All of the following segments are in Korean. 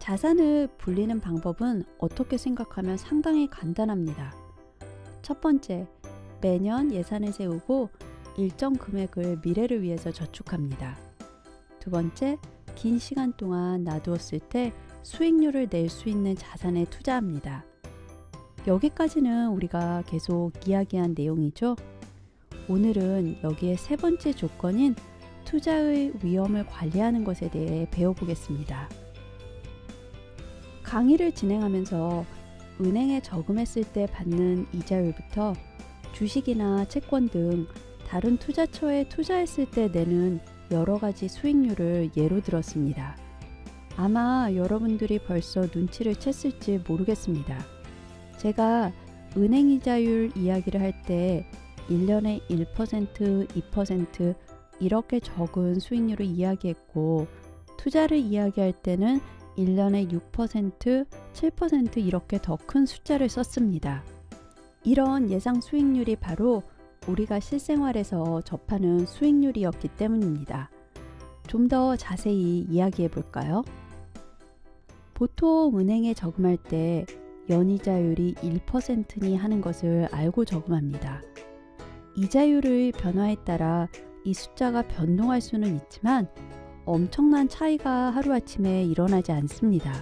자산을 불리는 방법은 어떻게 생각하면 상당히 간단합니다. 첫 번째, 매년 예산을 세우고 일정 금액을 미래를 위해서 저축합니다. 두 번째, 긴 시간 동안 놔두었을 때 수익률을 낼 수 있는 자산에 투자합니다. 여기까지는 우리가 계속 이야기한 내용이죠. 오늘은 여기에 세 번째 조건인 투자의 위험을 관리하는 것에 대해 배워보겠습니다. 강의를 진행하면서 은행에 저금했을 때 받는 이자율부터 주식이나 채권 등 다른 투자처에 투자했을 때 내는 여러 가지 수익률을 예로 들었습니다. 아마 여러분들이 벌써 눈치를 챘을지 모르겠습니다. 제가 은행 이자율 이야기를 할 때 1년에 1%, 2% 이렇게 적은 수익률을 이야기했고, 투자를 이야기할 때는 1년에 6%, 7% 이렇게 더 큰 숫자를 썼습니다. 이런 예상 수익률이 바로 우리가 실생활에서 접하는 수익률이었기 때문입니다. 좀 더 자세히 이야기해 볼까요? 보통 은행에 저금할 때 연이자율이 1%니 하는 것을 알고 저금합니다. 이자율의 변화에 따라 이 숫자가 변동할 수는 있지만 엄청난 차이가 하루아침에 일어나지 않습니다.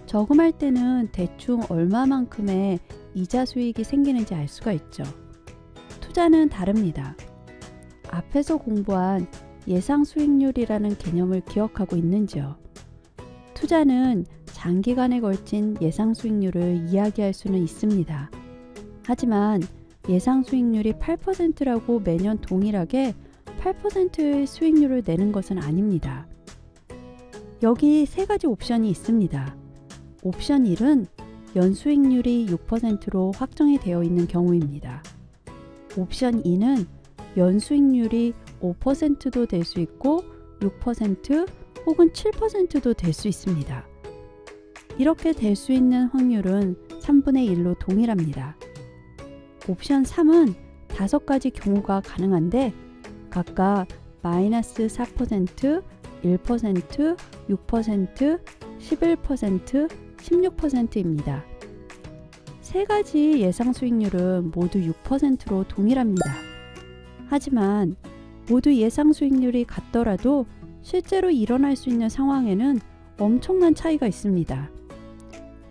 저금할 때는 대충 얼마만큼의 이자 수익이 생기는지 알 수가 있죠. 투자는 다릅니다. 앞에서 공부한 예상 수익률이라는 개념을 기억하고 있는지요? 투자는 장기간에 걸친 예상 수익률을 이야기할 수는 있습니다. 하지만 예상 수익률이 8%라고 매년 동일하게 8%의 수익률을 내는 것은 아닙니다. 여기 세 가지 옵션이 있습니다. 옵션 1은 연수익률이 6%로 확정이 되어 있는 경우입니다. 옵션 2는 연수익률이 5%도 될 수 있고 6% 혹은 7%도 될 수 있습니다. 이렇게 될 수 있는 확률은 3분의 1로 동일합니다. 옵션 3은 5가지 경우가 가능한데 각각 마이너스 4%, 1%, 6%, 11%, 16%입니다. 세 가지 예상 수익률은 모두 6%로 동일합니다. 하지만 모두 예상 수익률이 같더라도 실제로 일어날 수 있는 상황에는 엄청난 차이가 있습니다.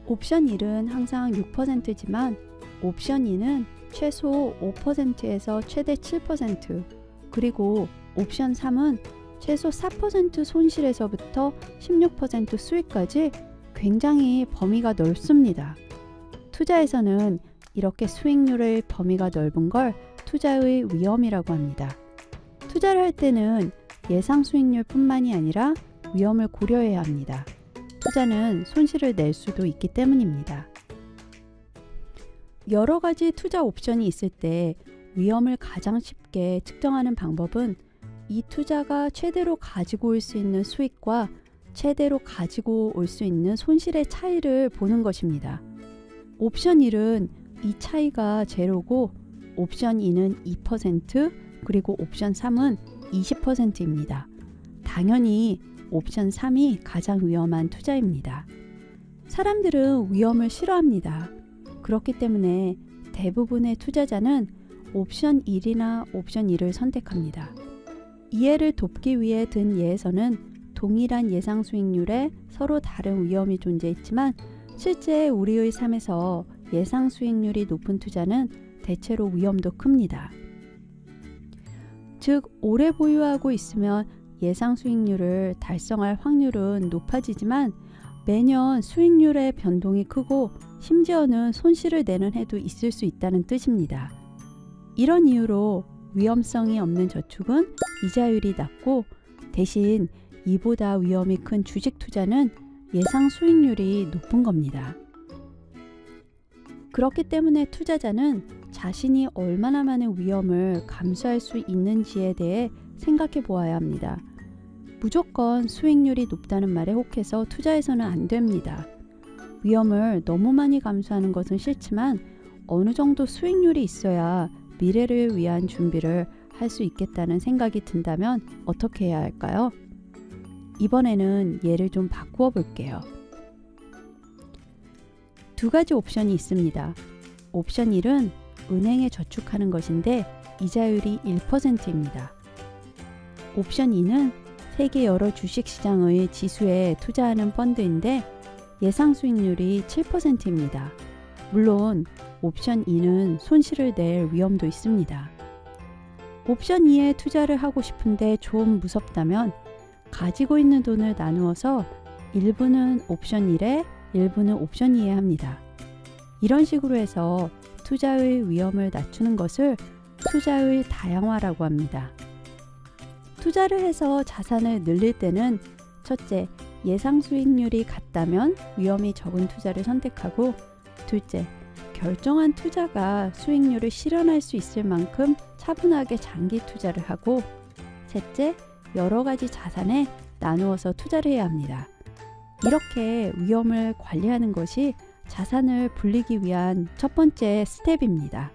옵션 1은 항상 6%지만 옵션 2는 최소 5%에서 최대 7%, 그리고 옵션 3은 최소 4% 손실에서부터 16% 수익까지 굉장히 범위가 넓습니다. 투자에서는 이렇게 수익률의 범위가 넓은 걸 투자의 위험이라고 합니다. 투자를 할 때는 예상 수익률뿐만이 아니라 위험을 고려해야 합니다. 투자는 손실을 낼 수도 있기 때문입니다. 여러 가지 투자 옵션이 있을 때 위험을 가장 쉽게 측정하는 방법은 이 투자가 최대로 가지고 올 수 있는 수익과 최대로 가지고 올 수 있는 손실의 차이를 보는 것입니다. 옵션 1은 이 차이가 제로고 옵션 2는 2%, 그리고 옵션 3은 20%입니다. 당연히 옵션 3이 가장 위험한 투자입니다. 사람들은 위험을 싫어합니다. 그렇기 때문에 대부분의 투자자는 옵션 1이나 옵션 2를 선택합니다. 이해를 돕기 위해 든 예에서는 동일한 예상 수익률에 서로 다른 위험이 존재했지만 실제 우리의 삶에서 예상 수익률이 높은 투자는 대체로 위험도 큽니다. 즉, 오래 보유하고 있으면 예상 수익률을 달성할 확률은 높아지지만 매년 수익률의 변동이 크고 심지어는 손실을 내는 해도 있을 수 있다는 뜻입니다. 이런 이유로 위험성이 없는 저축은 이자율이 낮고 대신 이보다 위험이 큰 주식 투자는 예상 수익률이 높은 겁니다. 그렇기 때문에 투자자는 자신이 얼마나 많은 위험을 감수할 수 있는지에 대해 생각해 보아야 합니다. 무조건 수익률이 높다는 말에 혹해서 투자해서는 안 됩니다. 위험을 너무 많이 감수하는 것은 싫지만 어느 정도 수익률이 있어야 미래를 위한 준비를 할 수 있겠다는 생각이 든다면 어떻게 해야 할까요? 이번에는 예를 좀 바꾸어 볼게요. 두 가지 옵션이 있습니다. 옵션 1은 은행에 저축하는 것인데 이자율이 1%입니다. 옵션 2는 세계 여러 주식시장의 지수에 투자하는 펀드인데 예상 수익률이 7%입니다. 물론 옵션 2는 손실을 낼 위험도 있습니다. 옵션 2에 투자를 하고 싶은데 좀 무섭다면 가지고 있는 돈을 나누어서 일부는 옵션 1에 일부는 옵션 2에 합니다. 이런 식으로 해서 투자의 위험을 낮추는 것을 투자의 다양화라고 합니다. 투자를 해서 자산을 늘릴 때는 첫째, 예상 수익률이 같다면 위험이 적은 투자를 선택하고 둘째, 결정한 투자가 수익률을 실현할 수 있을 만큼 차분하게 장기 투자를 하고 셋째, 여러 가지 자산에 나누어서 투자를 해야 합니다. 이렇게 위험을 관리하는 것이 자산을 불리기 위한 첫 번째 스텝입니다.